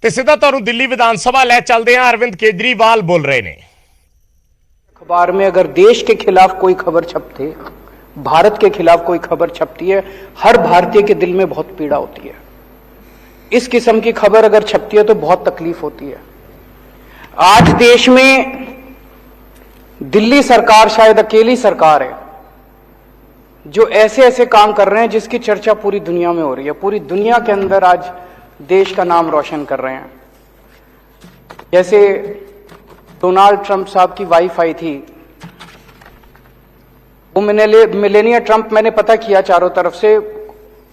ਤੇ ਸਿੱਧਾ ਤੁਹਾਨੂੰ ਦਿੱਲੀ ਵਿਧਾਨ ਸਭਾ ਲੈ ਚੱਲਦੇ ਹਾਂ। अरविंद केजरीवाल बोल रहे ने। अखबार में अगर देश के खिलाफ कोई खबर छपती, भारत के खिलाफ कोई खबर छपती है, हर भारतीय के दिल में बहुत पीड़ा होती है। इस किस्म की खबर अगर छपती है तो बहुत तकलीफ होती है। आज देश में दिल्ली सरकार शायद अकेली सरकार है जो ऐसे ऐसे काम कर रहे हैं जिसकी चर्चा पूरी दुनिया में हो रही है। पूरी दुनिया के अंदर आज देश का नाम रोशन कर रहे हैं। जैसे डोनाल्ड ट्रंप साहब की वाइफ आई थी, वो मिलेनिया ट्रंप, मैंने पता किया चारों तरफ से,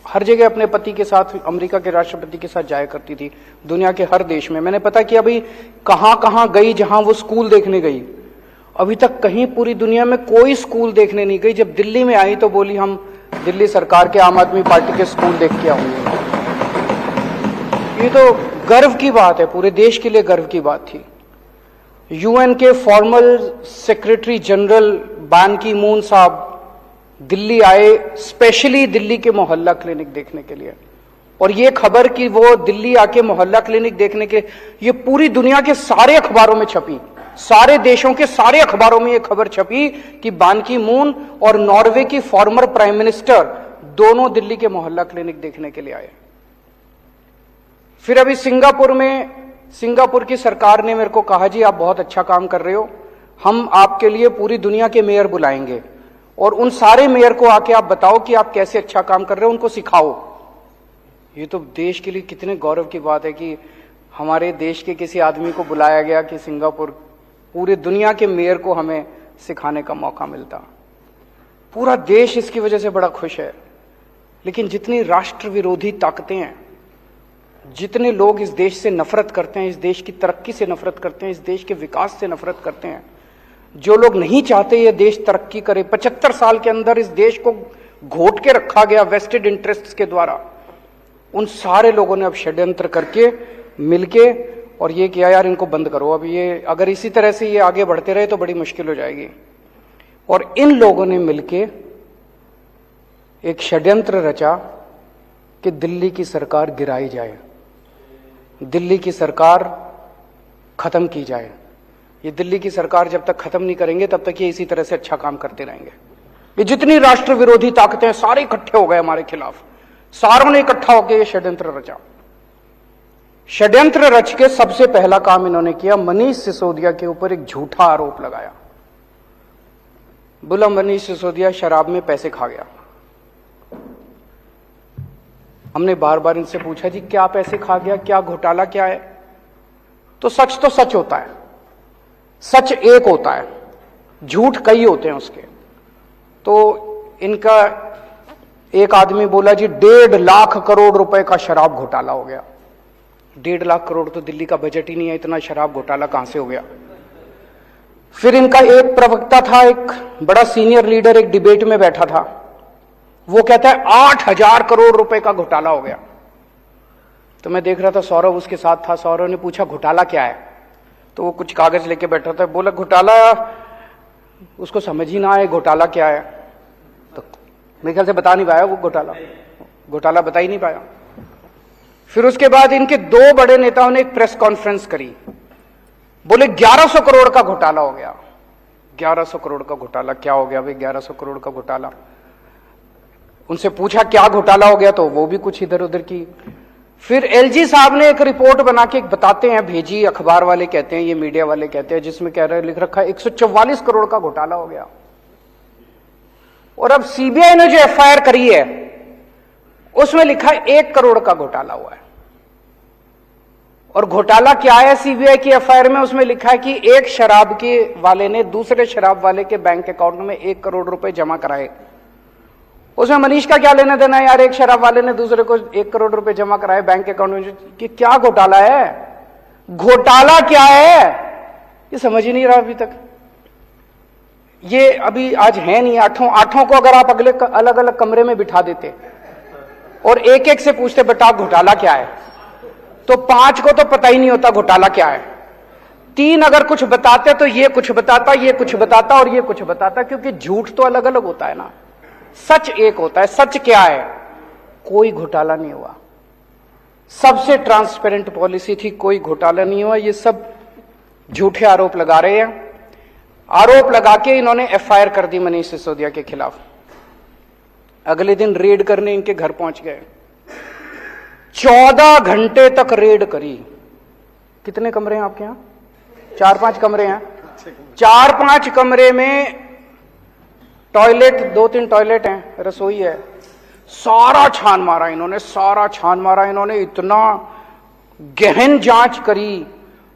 हर जगह अपने पति के साथ, अमेरिका के राष्ट्रपति के साथ जाया करती थी, दुनिया के हर देश में। मैंने पता किया भाई कहां कहां गई, जहां वो स्कूल देखने गई, अभी तक कहीं पूरी दुनिया में कोई स्कूल देखने नहीं गई। जब दिल्ली में आई तो बोली हम दिल्ली सरकार के आम आदमी पार्टी के स्कूल देख के आऊंगी। ये तो गर्व की बात है, पूरे देश के लिए गर्व की बात थी। यूएन के फॉर्मल सेक्रेटरी जनरल बान की मून साहब दिल्ली आए, स्पेशली दिल्ली के मोहल्ला क्लिनिक देखने के लिए। और ये खबर कि वो दिल्ली आके मोहल्ला क्लिनिक देखने के, ये पूरी दुनिया के सारे अखबारों में छपी, सारे देशों के सारे अखबारों में ये खबर छपी कि बान की मून और नॉर्वे की फॉर्मर प्राइम मिनिस्टर दोनों दिल्ली के मोहल्ला क्लिनिक देखने के लिए आए। फिर अभी सिंगापुर की सरकार ने मेरे को कहा जी आप बहुत अच्छा काम कर रहे हो, हम आपके लिए पूरी दुनिया के मेयर बुलाएंगे और उन सारे मेयर को आके आप बताओ कि आप कैसे अच्छा काम कर रहे हो, उनको सिखाओ। ये तो देश के लिए कितने गौरव की बात है कि हमारे देश के किसी आदमी को बुलाया गया कि सिंगापुर, पूरे दुनिया के मेयर को हमें सिखाने का मौका मिलता। पूरा देश इसकी वजह से बड़ा खुश है। लेकिन जितनी राष्ट्र विरोधी ताकतें हैं, जितने लोग इस देश से नफरत करते हैं, इस देश की तरक्की से नफरत करते हैं, इस देश के विकास से नफरत करते हैं, जो लोग नहीं चाहते ये देश तरक्की करे, 75 साल के अंदर इस देश को घोट के रखा गया वेस्टेड इंटरेस्ट्स के द्वारा, उन सारे लोगों ने अब षड्यंत्र करके मिलके और ये किया यार इनको बंद करो। अब ये अगर इसी तरह से ये आगे बढ़ते रहे तो बड़ी मुश्किल हो जाएगी। और इन लोगों ने मिलके एक षड्यंत्र रचा कि दिल्ली की सरकार गिराई जाए, दिल्ली की सरकार खत्म की जाए। ये दिल्ली की सरकार जब तक खत्म नहीं करेंगे तब तक ये इसी तरह से अच्छा काम करते रहेंगे। ये जितनी राष्ट्र विरोधी ताकतें हैं सारे इकट्ठे हो गए हमारे खिलाफ, सारों ने इकट्ठा होकर ये षड्यंत्र रचा। षड्यंत्र रच के सबसे पहला काम इन्होंने किया, मनीष सिसोदिया के ऊपर एक झूठा आरोप लगाया। बोला मनीष सिसोदिया शराब में पैसे खा गया। हमने बार बार इनसे पूछा जी क्या पैसे खा गया, क्या घोटाला क्या है? तो सच होता है, सच एक होता है, झूठ कई होते हैं उसके। तो इनका एक आदमी बोला जी 1.5 लाख करोड़ रुपए का शराब घोटाला हो गया। 1.5 लाख करोड़ तो दिल्ली का बजट ही नहीं है, इतना शराब घोटाला कहां से हो गया? फिर इनका एक प्रवक्ता था, एक बड़ा सीनियर लीडर, एक डिबेट में बैठा था, वो कहता है 8,000 करोड़ रुपए का घोटाला हो गया। तो मैं देख रहा था, सौरभ उसके साथ था, सौरभ ने पूछा घोटाला क्या है? तो वो कुछ कागज लेके बैठा था, बोला घोटाला, उसको समझ ही ना आए घोटाला क्या है। तो मेरे ख्याल से बता नहीं पाया वो घोटाला बता ही नहीं पाया। फिर उसके बाद इनके 2 बड़े नेताओं ने एक प्रेस कॉन्फ्रेंस करी, बोले 1100 करोड़ का घोटाला हो गया। 1100 करोड़ का घोटाला क्या हो गया भाई? 1100 करोड़ का घोटाला। उनसे पूछा क्या घोटाला हो गया, तो वो भी कुछ इधर उधर की। फिर एलजी साहब ने एक रिपोर्ट बना के बताते हैं, भेजी, अखबार वाले कहते हैं, ये मीडिया वाले कहते हैं, जिसमें कह रहे लिख रखा है 144 करोड़ का घोटाला हो गया। और अब सीबीआई ने जो एफआईआर करी है उसमें लिखा है 1 करोड़ का घोटाला हुआ है। और घोटाला क्या है सीबीआई की एफआईआर में? उसमें लिखा है कि एक शराब के वाले ने दूसरे शराब वाले के बैंक अकाउंट में 1 करोड़ रुपए जमा कराए। उसमें मनीष का क्या लेना देना है यार? एक शराब वाले ने दूसरे को 1 करोड़ रुपए जमा कराए बैंक अकाउंट में, कि क्या घोटाला है? घोटाला क्या है ये समझ ही नहीं रहा अभी तक। ये अभी आज है नहीं, आठों को अगर आप अगले अलग अलग कमरे में बिठा देते और एक एक से पूछते बेटा घोटाला क्या है, तो 5 को तो पता ही नहीं होता घोटाला क्या है। 3 अगर कुछ बताते तो ये कुछ बताता, ये कुछ बताता और ये कुछ बताता, क्योंकि झूठ तो अलग अलग होता है ना, सच एक होता है। सच क्या है? कोई घोटाला नहीं हुआ। सबसे ट्रांसपेरेंट पॉलिसी थी, कोई घोटाला नहीं हुआ। ये सब झूठे आरोप लगा रहे हैं। आरोप लगा के इन्होंने एफआईआर कर दी मनीष सिसोदिया के खिलाफ। अगले दिन रेड करने इनके घर पहुंच गए। 14 घंटे तक रेड करी। कितने कमरे हैं आपके यहां? 4-5 कमरे हैं। 4-5 कमरे में टॉयलेट, 2-3 टॉयलेट हैं, रसोई है। सारा छान मारा इन्होंने, सारा छान मारा इन्होंने। इतना गहन जांच करी।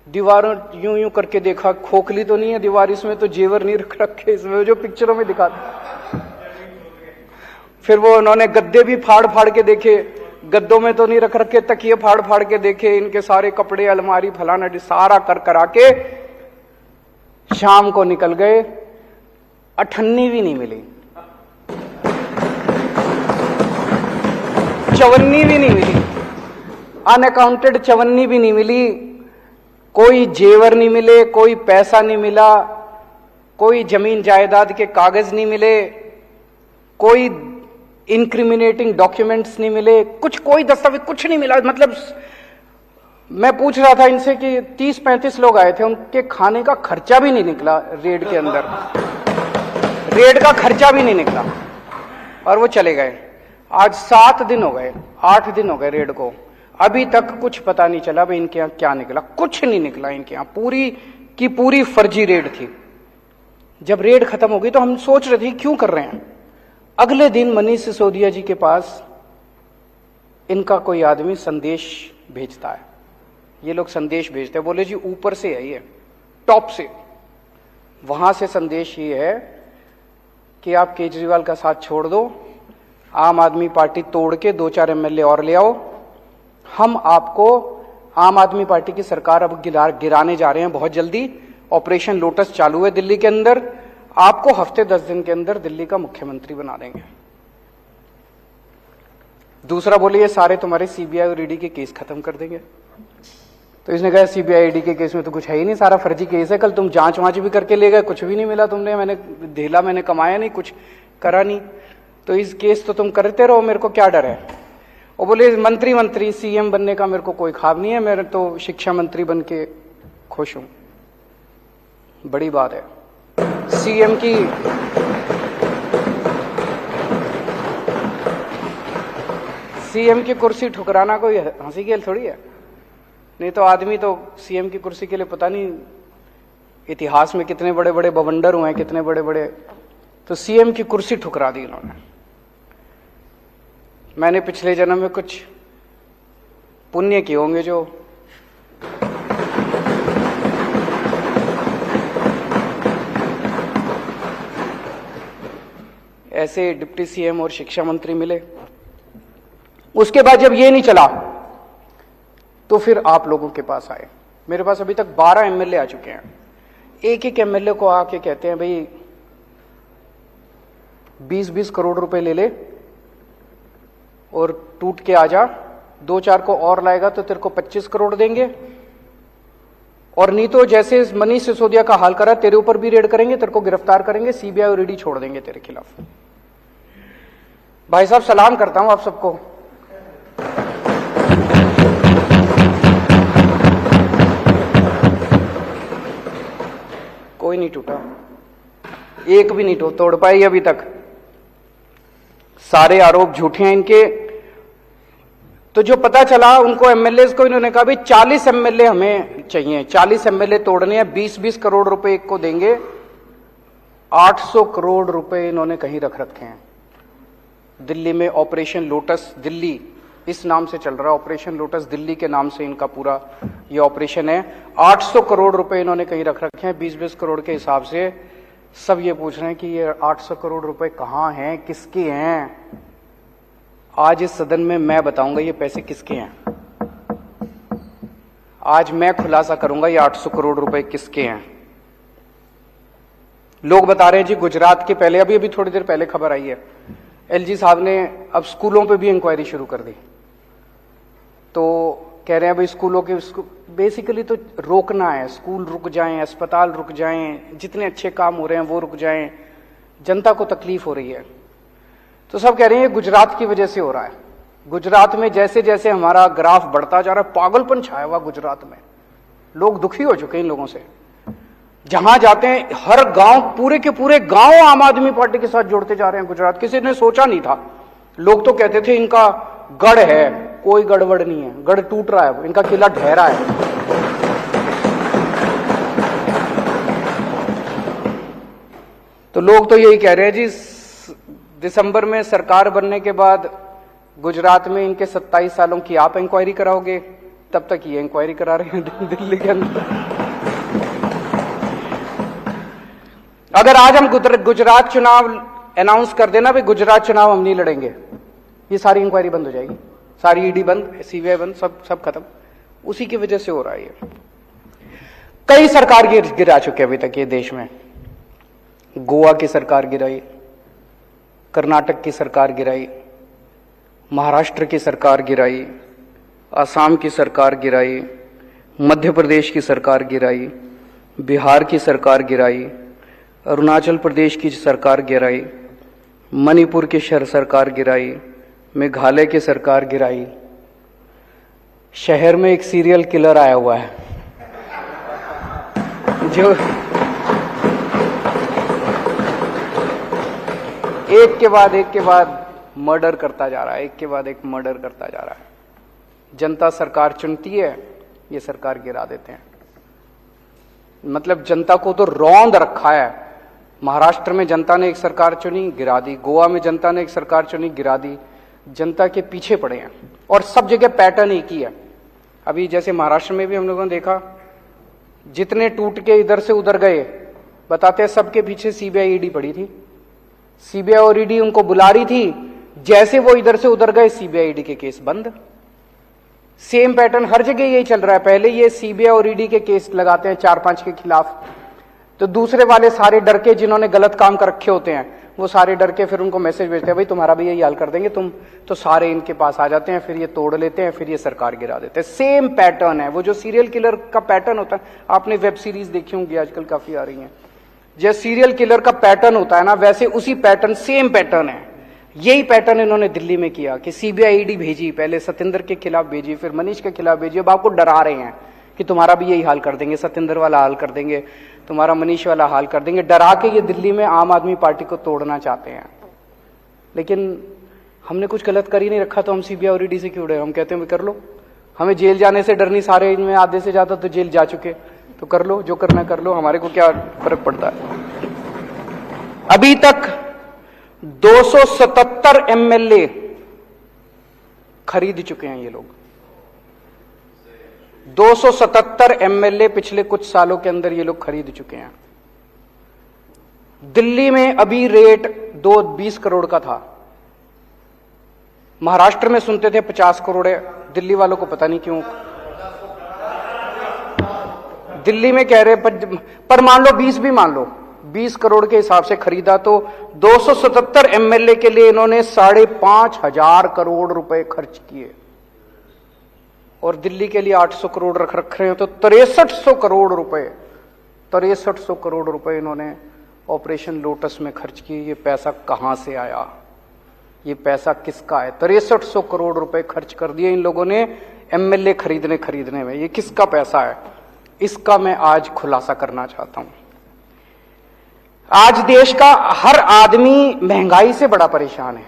दीवारों यूं यूं करके देखा, खोखली तो नहीं है दीवार, इसमें तो जेवर नहीं रख रखे, इसमें जो पिक्चरों में दिखाते। फिर वो उन्होंने गद्दे भी फाड़ फाड़ के देखे, गद्दों में तो नहीं रख रखे, तकिए फाड़ फाड़ के देखे, इनके सारे कपड़े, अलमारी, फलाना सारा कर करा के शाम को निकल गए। अठन्नी भी नहीं मिली, चवन्नी भी नहीं मिली, अनअकाउंटेड चवन्नी भी नहीं मिली। कोई जेवर नहीं मिले, कोई पैसा नहीं मिला, कोई जमीन जायदाद के कागज नहीं मिले, कोई इंक्रिमिनेटिंग डॉक्यूमेंट्स नहीं मिले, कुछ कोई दस्तावेज कुछ नहीं मिला। मतलब मैं पूछ रहा था इनसे कि 30-35 लोग आए थे, उनके खाने का खर्चा भी नहीं निकला रेड के अंदर, रेड का खर्चा भी नहीं निकला और वो चले गए। आज 7 दिन हो गए, 8 दिन हो गए रेड को, अभी तक कुछ पता नहीं चला भाई इनके यहां क्या निकला। कुछ नहीं निकला इनके यहां, पूरी की पूरी फर्जी रेड थी। जब रेड खत्म हो गई तो हम सोच रहे थे क्यों कर रहे हैं। अगले दिन मनीष सिसोदिया जी के पास इनका कोई आदमी संदेश भेजता है। ये लोग संदेश भेजते हैं, बोले जी ऊपर से है, ये टॉप से, वहां से संदेश ये है कि आप केजरीवाल का साथ छोड़ दो, आम आदमी पार्टी तोड़ के 2-4 एमएलए और ले आओ, हम आपको आम आदमी पार्टी की सरकार अब गिराने जा रहे हैं बहुत जल्दी। ऑपरेशन लोटस चालू है दिल्ली के अंदर, आपको हफ्ते 10 दिन के अंदर दिल्ली का मुख्यमंत्री बना देंगे। दूसरा बोले ये सारे तुम्हारे सीबीआई और ईडी के केस खत्म कर देंगे। तो इसने कहा सीबीआई ईडी के केस में तो कुछ है ही नहीं, सारा फर्जी केस है। कल तुम जांच वांच भी करके ले गए, कुछ भी नहीं मिला तुमने, मैंने कमाया नहीं, कुछ करा नहीं, तो इस केस तो तुम करते रहो, मेरे को क्या डर है। वो बोले मंत्री सीएम बनने का मेरे को कोई ख्वाब नहीं है, मेरे तो शिक्षा मंत्री बन के खुश हूं। बड़ी बात है। सीएम की कुर्सी ठुकराना कोई हंसी खेल थोड़ी है। नहीं तो आदमी तो सीएम की कुर्सी के लिए पता नहीं इतिहास में कितने बड़े बड़े बवंडर हुए हैं, कितने बड़े बड़े, तो सीएम की कुर्सी ठुकरा दी इन्होंने। मैंने पिछले जन्म में कुछ पुण्य किए होंगे जो ऐसे डिप्टी सीएम और शिक्षा मंत्री मिले। उसके बाद जब ये नहीं चला तो फिर आप लोगों के पास आए। मेरे पास अभी तक 12 एमएलए आ चुके हैं। एक एमएलए को आके कहते हैं भाई 20-20 करोड़ रुपए ले ले और टूट के आ जा, 2-4 को और लाएगा तो तेरे को 25 करोड़ देंगे, और नहीं तो जैसे मनीष सिसोदिया का हाल करा तेरे ऊपर भी रेड करेंगे, तेरे को गिरफ्तार करेंगे, सीबीआई और ईडी छोड़ देंगे तेरे खिलाफ। भाई साहब सलाम करता हूं आप सबको। कोई नहीं टूटा, एक भी नहीं तोड़ पाई अभी तक। सारे आरोप झूठे हैं इनके। तो जो पता चला उनको एमएलए को इन्होंने कहा भाई 40 एमएलए हमें चाहिए, 40 एमएलए तोड़ने हैं, 20-20 करोड़ रुपए एक को देंगे। 800 करोड़ रुपए इन्होंने कहीं रख रखे हैं दिल्ली में। ऑपरेशन लोटस दिल्ली इस नाम से चल रहा है, ऑपरेशन लोटस दिल्ली के नाम से इनका पूरा ये ऑपरेशन है। 800 करोड़ रुपए इन्होंने कहीं रख रखे हैं 20-20 करोड़ के हिसाब से। सब ये पूछ रहे हैं कि ये 800 करोड़ रुपए कहां हैं, किसके हैं। आज इस सदन में मैं बताऊंगा ये पैसे किसके हैं। आज मैं खुलासा करूंगा ये 800 करोड़ रुपए किसके हैं। लोग बता रहे हैं जी गुजरात के, पहले अभी थोड़ी देर पहले खबर आई है, एलजी साहब ने अब स्कूलों पे भी इंक्वायरी शुरू कर दी। तो कह रहे हैं भाई स्कूलों के बेसिकली तो रोकना है, स्कूल रुक जाएं, अस्पताल रुक जाएं, जितने अच्छे काम हो रहे हैं वो रुक जाएं, जनता को तकलीफ हो रही है। तो सब कह रहे हैं ये गुजरात की वजह से हो रहा है। गुजरात में जैसे जैसे हमारा ग्राफ बढ़ता जा रहा है, पागलपन छाया हुआ गुजरात में, लोग दुखी हो चुके हैं इन लोगों से। जहां जाते हैं हर गांव, पूरे के पूरे गांव आम आदमी पार्टी के साथ जोड़ते जा रहे हैं गुजरात। किसी ने सोचा नहीं था, लोग तो कहते थे इनका गढ़ है, कोई गड़बड़ नहीं है, गढ़ टूट रहा है, इनका किला ढह रहा है। तो लोग तो यही कह रहे हैं जी, दिसंबर में सरकार बनने के बाद गुजरात में इनके 27 सालों की आप इंक्वायरी कराओगे, तब तक ये इंक्वायरी करा रहे हैं दिल्ली के अंदर। अगर आज हम गुजरात चुनाव अनाउंस कर देना भाई गुजरात चुनाव हम नहीं लड़ेंगे, ये सारी इंक्वायरी बंद हो जाएगी, सारी ईडी बंद, सीबीआई बंद, सब खत्म। उसी की वजह से हो रहा है ये। कई सरकार गिरा चुके अभी तक ये देश में। गोवा की सरकार गिराई, कर्नाटक की सरकार गिराई, महाराष्ट्र की सरकार गिराई, असम की सरकार गिराई, मध्य प्रदेश की सरकार गिराई, बिहार की सरकार गिराई, अरुणाचल प्रदेश की सरकार गिराई, मणिपुर की सरकार गिराई, मेघालय की सरकार गिराई। शहर में एक सीरियल किलर आया हुआ है जो एक के बाद मर्डर करता जा रहा है, एक के बाद एक मर्डर करता जा रहा है। जनता सरकार चुनती है, ये सरकार गिरा देते हैं। मतलब जनता को तो रौंद रखा है। महाराष्ट्र में जनता ने एक सरकार चुनी, गिरा दी। गोवा में जनता ने एक सरकार चुनी, गिरा दी। जनता के पीछे पड़े हैं और सब जगह पैटर्न एक ही है। अभी जैसे महाराष्ट्र में भी हम लोगों ने देखा, जितने टूट के इधर से उधर गए, बताते हैं सबके पीछे सीबीआई ईडी पड़ी थी। सीबीआई और ईडी उनको बुला रही थी, जैसे वो इधर से उधर गए सीबीआई ईडी के केस बंद। सेम पैटर्न हर जगह यही चल रहा है। पहले ये सीबीआई और ईडी के केस लगाते हैं 4-5 के खिलाफ, तो दूसरे वाले सारे डर के, जिन्होंने गलत काम कर रखे होते हैं, वो सारे डर के फिर उनको मैसेज भेजते हैं, भाई तुम्हारा भी यही हाल कर देंगे तुम, तो सारे इनके पास आ जाते हैं, फिर ये तोड़ लेते हैं, फिर ये सरकार गिरा देते हैं। सेम पैटर्न है, वो जो सीरियल किलर का पैटर्न होता है। आपने वेब सीरीज देखी होंगी, आजकल काफी आ रही हैं, जैसे सीरियल किलर का पैटर्न होता है ना, वैसे उसी पैटर्न, सेम पैटर्न है। यही पैटर्न इन्होंने दिल्ली में किया कि सीबीआई ईडी भेजी, पहले सत्येंद्र के खिलाफ भेजी, फिर मनीष के खिलाफ भेजी। अब आपको डरा रहे हैं कि तुम्हारा भी यही हाल कर देंगे, सत्येंद्र वाला हाल कर देंगे, तुम्हारा मनीष वाला हाल कर देंगे। डरा के ये दिल्ली में आम आदमी पार्टी को तोड़ना चाहते हैं। लेकिन हमने कुछ गलत कर ही नहीं रखा, तो हम सीबीआई और ईडी से क्यों डरे? हम कहते हैं कर लो, हमें जेल जाने से डर नहीं। सारे इनमें आधे से ज्यादा तो जेल जा चुके, तो कर लो, जो करना कर लो, हमारे को क्या फर्क पड़ता है। अभी तक 277 एमएलए खरीद चुके हैं ये लोग। 277 एमएलए पिछले कुछ सालों के अंदर ये लोग खरीद चुके हैं। दिल्ली में अभी रेट 20 करोड़ का था, महाराष्ट्र में सुनते थे 50 करोड़ है। दिल्ली वालों को पता नहीं क्यों, दिल्ली में कह रहे पर मान लो 20 भी मान लो, 20 करोड़ के हिसाब से खरीदा, तो 277 एमएलए के लिए इन्होंने 5,500 करोड़ रुपए खर्च किए, और दिल्ली के लिए 800 करोड़ रख रहे हैं, तो 6300 करोड़ रुपए, 6300 करोड़ रुपए इन्होंने ऑपरेशन लोटस में खर्च किए। ये पैसा कहां से आया? ये पैसा किसका है? 6300 करोड़ रुपए खर्च कर दिए इन लोगों ने एमएलए खरीदने में। ये किसका पैसा है? इसका मैं आज खुलासा करना चाहता हूं। आज देश का हर आदमी महंगाई से बड़ा परेशान है।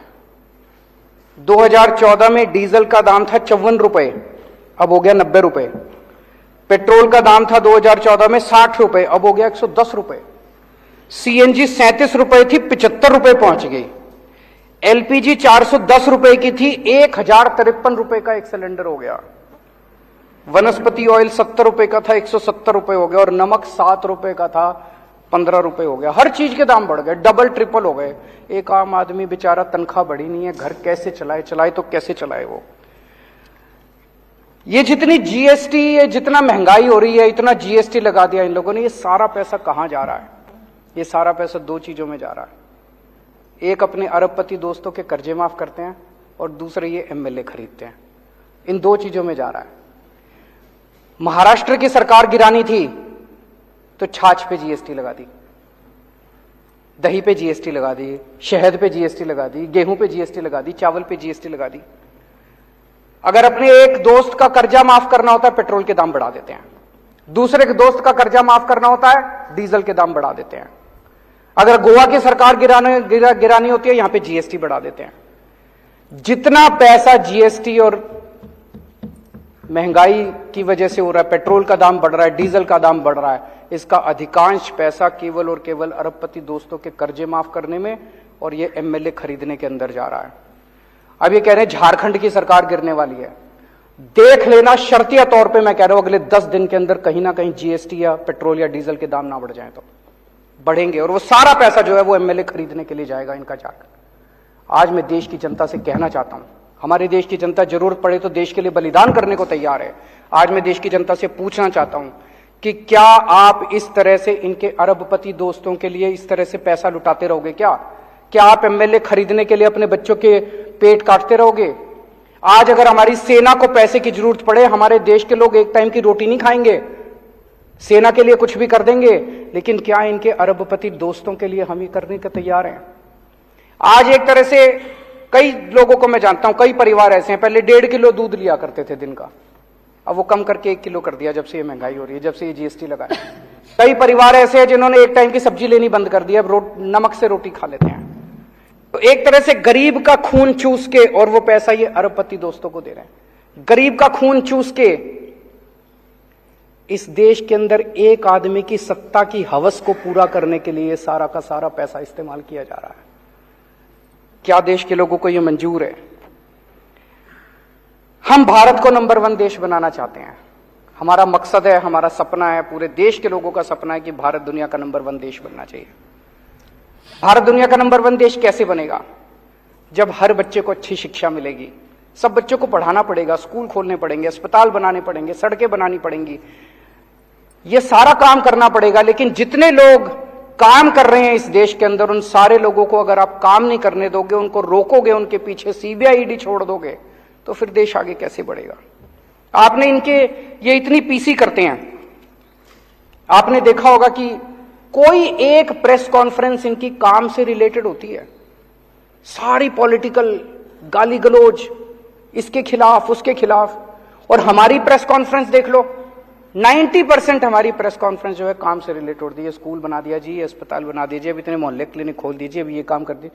2014 में डीजल का दाम था 54 रुपए, अब हो गया 90 रुपए। पेट्रोल का दाम था 2014 में 60 रुपए, अब हो गया 110 रुपए। सीएनजी 37 रुपए थी, 75 रुपए पहुंच गई। एलपीजी 410 रुपए की थी, 1053 रुपए का एक सिलेंडर हो गया। वनस्पति ऑयल 70 रुपए का था, 170 रुपए हो गया। और नमक 7 रुपए का था, 15 रुपए हो गया। हर चीज के दाम बढ़ गए, डबल ट्रिपल हो गए। एक आम आदमी बेचारा, तनख्वाह बढ़ी नहीं है, घर कैसे चलाए तो कैसे चलाए वो? ये जितनी जीएसटी, ये जितना महंगाई हो रही है, इतना जीएसटी लगा दिया इन लोगों ने। ये सारा पैसा कहां जा रहा है? ये सारा पैसा 2 चीजों में जा रहा है। एक, अपने अरबपति दोस्तों के कर्जे माफ करते हैं, और दूसरे ये एमएलए खरीदते हैं। इन 2 चीजों में जा रहा है। महाराष्ट्र की सरकार गिरानी थी तो छाछ पे जीएसटी लगा दी, दही पे जीएसटी लगा दी, शहद पे जीएसटी लगा दी, गेहूं पे जीएसटी लगा दी, चावल पे जीएसटी लगा दी। अगर अपने एक दोस्त का कर्जा माफ करना होता है, पेट्रोल के दाम बढ़ा देते हैं। दूसरे के दोस्त का कर्जा माफ करना होता है, डीजल के दाम बढ़ा देते हैं। अगर गोवा की सरकार गिरानी होती है, यहां पे जीएसटी बढ़ा देते हैं। जितना पैसा जीएसटी और महंगाई की वजह से हो रहा है, पेट्रोल का दाम बढ़ रहा है, डीजल का दाम बढ़ रहा है, इसका अधिकांश पैसा केवल और केवल अरबपति दोस्तों के कर्जे माफ करने में और ये एमएलए खरीदने के अंदर जा रहा है। अब ये कह रहे हैं झारखंड की सरकार गिरने वाली है। देख लेना, शर्तिया तौर पे मैं कह रहा हूं, अगले 10 दिन के अंदर कहीं ना कहीं जीएसटी या पेट्रोल या डीजल के दाम ना बढ़ जाए तो बढ़ेंगे, और वो सारा पैसा जो है वो एमएलए खरीदने के लिए जाएगा इनका झारखंड। आज मैं देश की जनता से कहना चाहता हूं, हमारे देश की जनता जरूरत पड़े तो देश के लिए बलिदान करने को तैयार है। आज मैं देश की जनता से पूछना चाहता हूं कि क्या आप इस तरह से इनके अरबपति दोस्तों के लिए इस तरह से पैसा लुटाते रहोगे? क्या आप एमएलए खरीदने के लिए अपने बच्चों के पेट काटते रहोगे? आज अगर हमारी सेना को पैसे की जरूरत पड़े, हमारे देश के लोग एक टाइम की रोटी नहीं खाएंगे, सेना के लिए कुछ भी कर देंगे, लेकिन क्या इनके अरबपति दोस्तों के लिए हम ये करने को तैयार हैं? आज एक तरह से कई लोगों को मैं जानता हूं, कई परिवार ऐसे हैं, पहले 1.5 किलो दूध लिया करते थे दिन का, अब वो कम करके 1 किलो कर दिया जब से ये महंगाई हो रही है, जब से ये जीएसटी लगा है। कई परिवार ऐसे हैं जिन्होंने एक टाइम की सब्जी लेनी बंद कर दी, अब नमक से रोटी खा लेते हैं। तो एक तरह से गरीब का खून चूस के, और वो पैसा ये अरबपति दोस्तों को दे रहे हैं, गरीब का खून चूस के इस देश के अंदर एक आदमी की सत्ता की हवस को पूरा करने के लिए सारा का सारा पैसा इस्तेमाल किया जा रहा है। क्या देश के लोगों को यह मंजूर है? हम भारत को नंबर 1 देश बनाना चाहते हैं। हमारा मकसद है, हमारा सपना है, पूरे देश के लोगों का सपना है कि भारत दुनिया का नंबर 1 देश बनना चाहिए। भारत दुनिया का नंबर 1 देश कैसे बनेगा? जब हर बच्चे को अच्छी शिक्षा मिलेगी, सब बच्चों को पढ़ाना पड़ेगा, स्कूल खोलने पड़ेंगे, अस्पताल बनाने पड़ेंगे, सड़कें बनानी पड़ेंगी, ये सारा काम करना पड़ेगा। लेकिन जितने लोग काम कर रहे हैं इस देश के अंदर, उन सारे लोगों को अगर आप काम नहीं करने दोगे, उनको रोकोगे, उनके पीछे सीबीआई ईडी छोड़ दोगे, तो फिर देश आगे कैसे बढ़ेगा? आपने इनके ये इतनी पीसी करते हैं, आपने देखा होगा कि कोई एक प्रेस कॉन्फ्रेंस इनकी काम से रिलेटेड होती है, सारी पॉलिटिकल गाली गलौज इसके खिलाफ उसके खिलाफ। और हमारी प्रेस कॉन्फ्रेंस देख लो, 90% हमारी प्रेस कॉन्फ्रेंस जो है काम से रिलेटेड होती है। स्कूल बना दिया जी, अस्पताल बना दीजिए, अब इतने मोहल्ले क्लिनिक खोल दीजिए, अब ये काम कर दीजिए।